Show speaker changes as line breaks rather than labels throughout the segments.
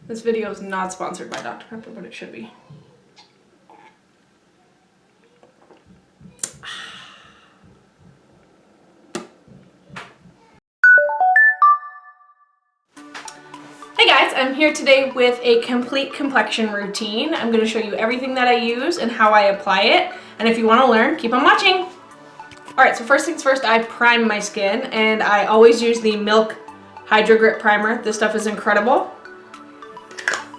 This video is not sponsored by Dr. Pepper, but it should be. Hey guys, I'm here today with a complete complexion routine. I'm going to show you everything that I use and how I apply it. And if you want to learn, keep on watching. Alright, so first things first, I prime my skin, and I always use the Milk Hydro Grip Primer. This stuff is incredible.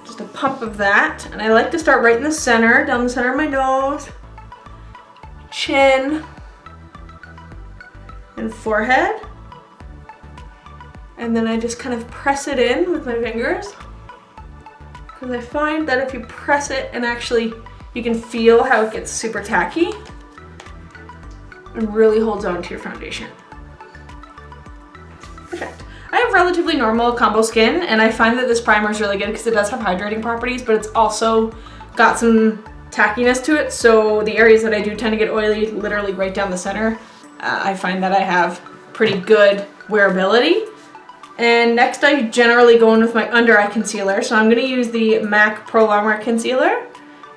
Just a pump of that, and I like to start right in the center, down the center of my nose, chin, and forehead. And then I just kind of press it in with my fingers, because I find that if you press it and actually you can feel how it gets super tacky and really holds on to your foundation. Perfect. I have relatively normal combo skin, and I find that this primer is really good because it does have hydrating properties, but it's also got some tackiness to it. So the areas that I do tend to get oily, literally right down the center, I find that I have pretty good wearability. And next I generally go in with my under eye concealer. So I'm going to use the MAC Pro Longwear Concealer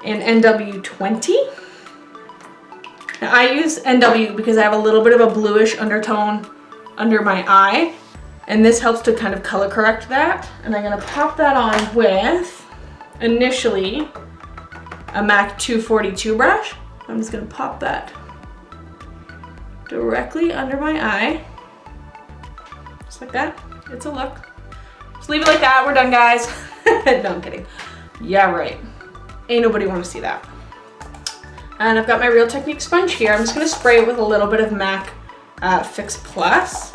in NW20. Now I use NW because I have a little bit of a bluish undertone under my eye, and this helps to kind of color correct that. And I'm going to pop that on with, initially, a MAC 242 brush. I'm just going to pop that directly under my eye, just like that. It's a look. Just leave it like that. We're done, guys. No, I'm kidding. Yeah, right. Ain't nobody want to see that. And I've got my Real Technique sponge here. I'm just going to spray it with a little bit of MAC Fix Plus,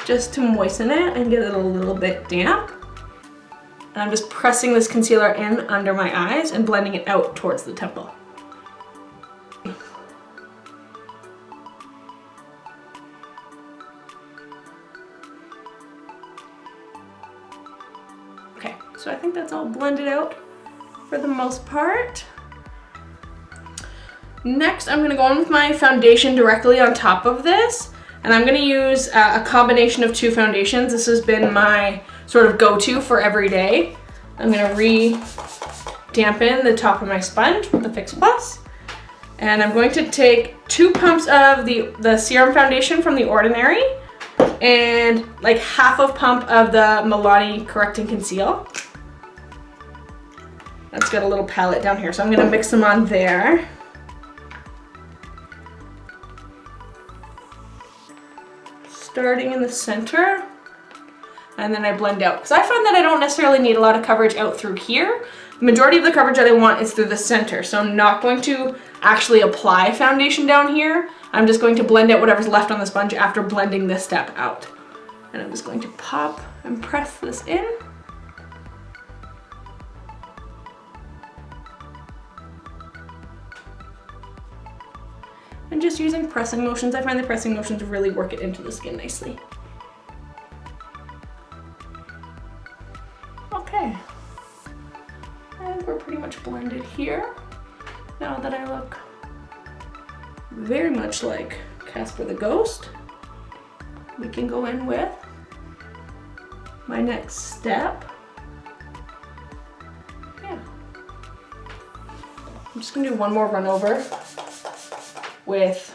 just to moisten it and get it a little bit damp. And I'm just pressing this concealer in under my eyes and blending it out towards the temple. Okay, so I think that's all blended out for the most part. Next, I'm gonna go in with my foundation directly on top of this, and I'm gonna use a combination of two foundations. This has been my sort of go-to for every day. I'm gonna re-dampen the top of my sponge with the Fix Plus, and I'm going to take 2 pumps of the serum foundation from The Ordinary, and like half a pump of the Milani Correct and Conceal. That's got a little palette down here, so I'm gonna mix them on there. Starting in the center, and then I blend out. Because I find that I don't necessarily need a lot of coverage out through here. The majority of the coverage that I want is through the center, so I'm not going to actually apply foundation down here. I'm just going to blend out whatever's left on the sponge after blending this step out. And I'm just going to pop and press this in. And just using pressing motions. I find the pressing motions really work it into the skin nicely. Okay. And we're pretty much blended here. Now that I look very much like Casper the Ghost, we can go in with my next step. Yeah. I'm just gonna do one more run over with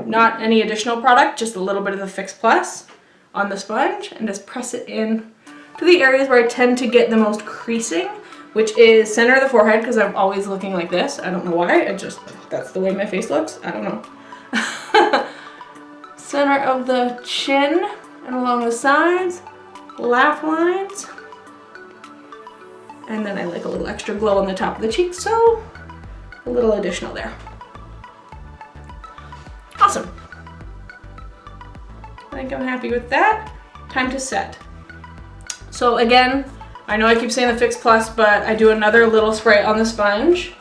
not any additional product, just a little bit of the Fix Plus on the sponge, and just press it in to the areas where I tend to get the most creasing, which is center of the forehead, because I'm always looking like this. I don't know why, that's the way my face looks. I don't know. Center of the chin and along the sides, laugh lines, and then I like a little extra glow on the top of the cheek, so a little additional there. Awesome. I think I'm happy with that. Time to set. So again, I know I keep saying the Fix Plus, but I do another little spray on the sponge.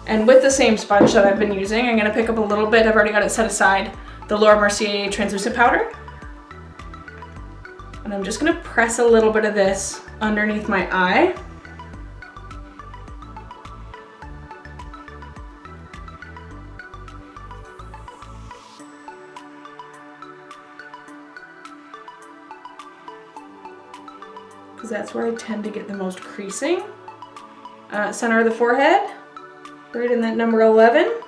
And with the same sponge that I've been using, I'm gonna pick up a little bit, I've already got it set aside, the Laura Mercier translucent powder. And I'm just gonna press a little bit of this underneath my eye. because that's where I tend to get the most creasing. Center of the forehead, right in that number 11.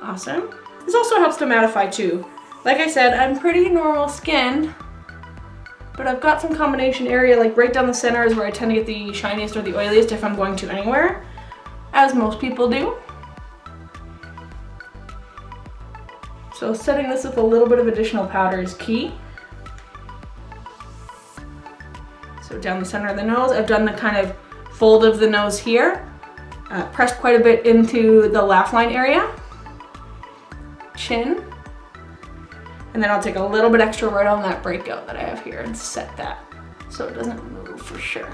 Awesome. This also helps to mattify too. Like I said, I'm pretty normal skinned, but I've got some combination area, like right down the center is where I tend to get the shiniest or the oiliest if I'm going to anywhere, as most people do. So setting this with a little bit of additional powder is key. So down the center of the nose, I've done the kind of fold of the nose here, pressed quite a bit into the laugh line area, chin, and then I'll take a little bit extra right on that breakout that I have here and set that so it doesn't move for sure.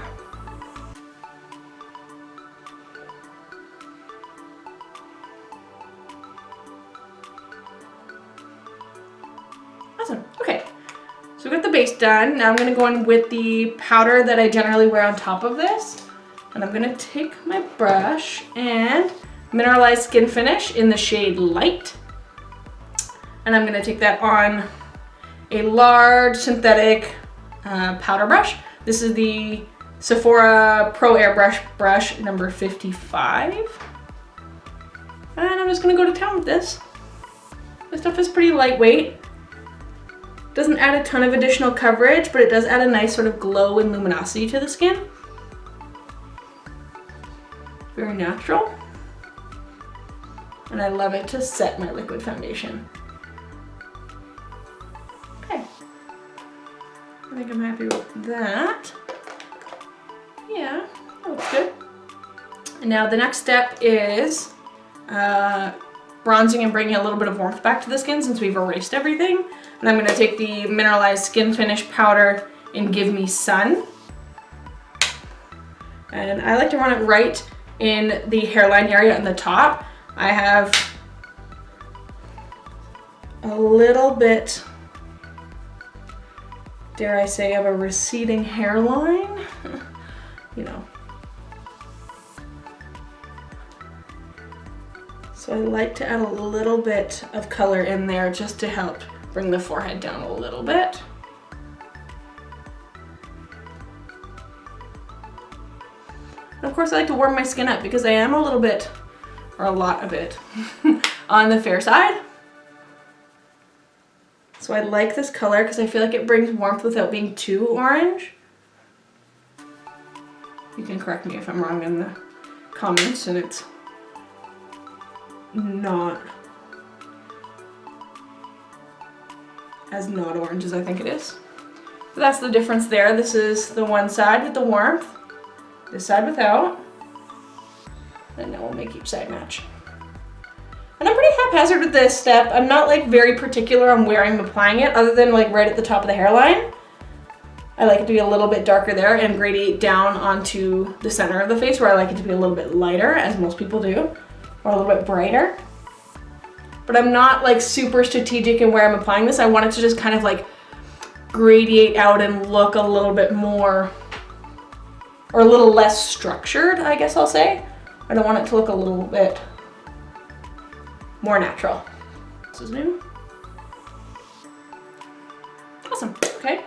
Awesome, okay. So we got the base done. Now I'm gonna go in with the powder that I generally wear on top of this. And I'm gonna take my brush and mineralize skin finish in the shade Light. And I'm gonna take that on a large synthetic powder brush. This is the Sephora Pro Airbrush brush number 55. And I'm just gonna go to town with this. This stuff is pretty lightweight. Doesn't add a ton of additional coverage, but it does add a nice sort of glow and luminosity to the skin. Very natural. And I love it to set my liquid foundation. Okay. I think I'm happy with that. Yeah, that looks good. And now the next step is bronzing and bringing a little bit of warmth back to the skin since we've erased everything. And I'm gonna take the mineralized skin finish powder in Give Me Sun. And I like to run it right in the hairline area on the top. I have a little bit, dare I say, of a receding hairline, you know. So I like to add a little bit of color in there just to help bring the forehead down a little bit. And of course I like to warm my skin up because I am a little bit, or a lot of it, on the fair side. So I like this color because I feel like it brings warmth without being too orange. You can correct me if I'm wrong in the comments and it's not as not orange as I think it is. So that's the difference there. This is the one side with the warmth, this side without, and now we'll make each side match. And I'm pretty haphazard with this step. I'm not like very particular on where I'm applying it other than like right at the top of the hairline. I like it to be a little bit darker there and gradiate down onto the center of the face where I like it to be a little bit lighter, as most people do, or a little bit brighter. But I'm not like super strategic in where I'm applying this. I want it to just kind of like gradiate out and look a little bit more, or a little less structured, I guess I'll say. I don't want it to look a little bit more natural. This is new. Awesome, okay.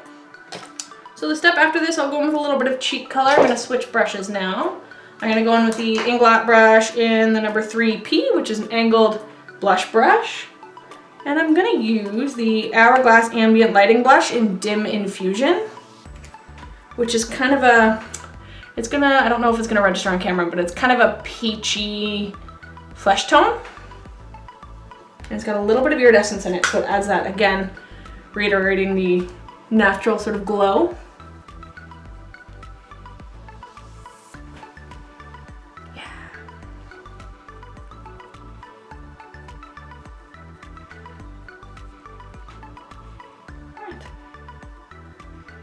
So the step after this, I'll go in with a little bit of cheek color. I'm gonna switch brushes now. I'm gonna go in with the Inglot brush in the number 3P, which is an angled blush brush. And I'm gonna use the Hourglass Ambient Lighting Blush in Dim Infusion, which is kind of a, I don't know if it's gonna register on camera, but it's kind of a peachy flesh tone. And it's got a little bit of iridescence in it, so it adds that, again, reiterating the natural sort of glow.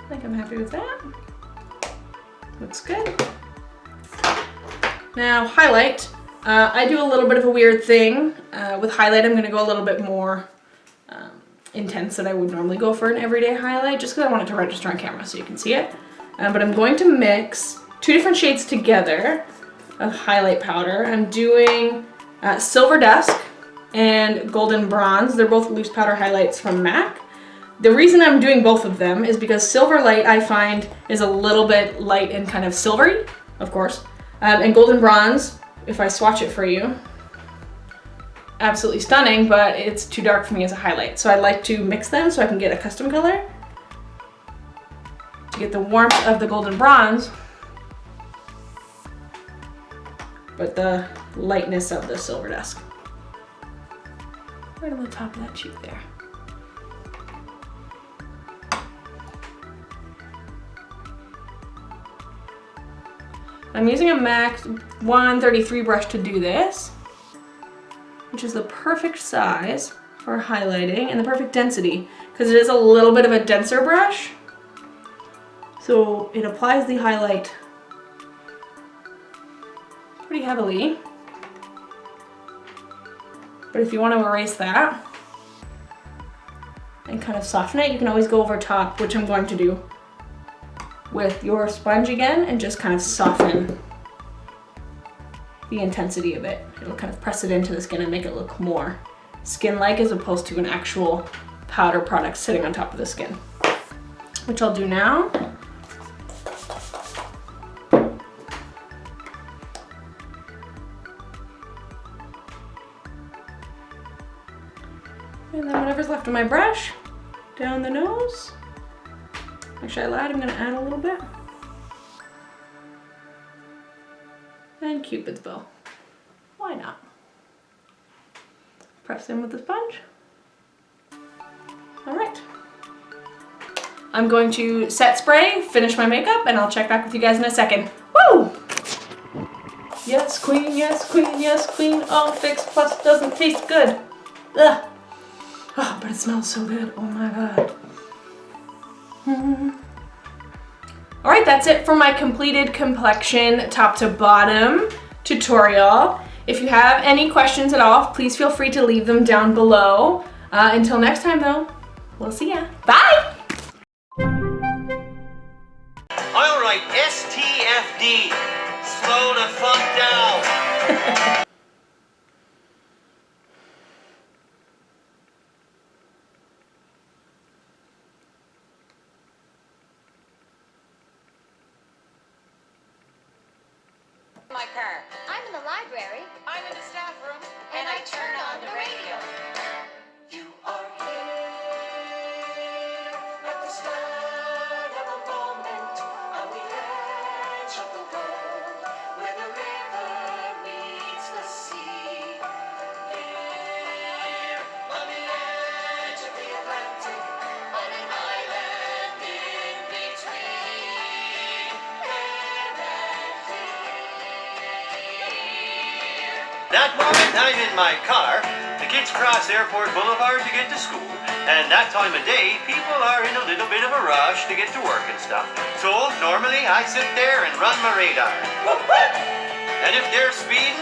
I think I'm happy with that. Looks good. Now, highlight. I do a little bit of a weird thing. With highlight, I'm gonna go a little bit more intense than I would normally go for an everyday highlight, just because I want it to register on camera so you can see it. But I'm going to mix two different shades together of highlight powder. I'm doing Silver Dusk and Golden Bronze. They're both loose powder highlights from MAC. The reason I'm doing both of them is because Silver Light I find is a little bit light and kind of silvery, of course. And Golden Bronze, if I swatch it for you, absolutely stunning, but it's too dark for me as a highlight. So I like to mix them so I can get a custom color to get the warmth of the Golden Bronze, but the lightness of the Silver Dusk. Right on the top of that cheek there. I'm using a MAC 133 brush to do this, which is the perfect size for highlighting and the perfect density, because it is a little bit of a denser brush. So it applies the highlight pretty heavily. But if you want to erase that and kind of soften it, you can always go over top, which I'm going to do with your sponge again, and just kind of soften the intensity of it. It'll kind of press it into the skin and make it look more skin-like as opposed to an actual powder product sitting on top of the skin, which I'll do now. And then whatever's left of my brush, down the nose. Actually, I lied, I'm gonna add a little bit. And Cupid's bow. Why not? Press in with the sponge. All right. I'm going to set spray, finish my makeup, and I'll check back with you guys in a second. Woo! Yes, queen, yes, queen, yes, queen. All fixed plus doesn't taste good. Ugh. Oh, but it smells so good. Oh my God. All right, that's it for my completed complexion top to bottom tutorial. If you have any questions at all, please feel free to leave them down below. Until next time though, we'll see ya. Bye!
All right, STFD, slow the fuck down.
My car.
I'm in the library.
I'm in the staff room.
And I turn on the radio.
You are here at the start of a moment on the edge of the world where the river meets the sea. Here on the edge of the Atlantic, on an island in between air and here. That moment I'm in my car, the kids cross Airport Boulevard to get to school, and that time of day people are in a little bit of a rush to get to work and stuff. So normally I sit there and run my radar. And if they're speeding,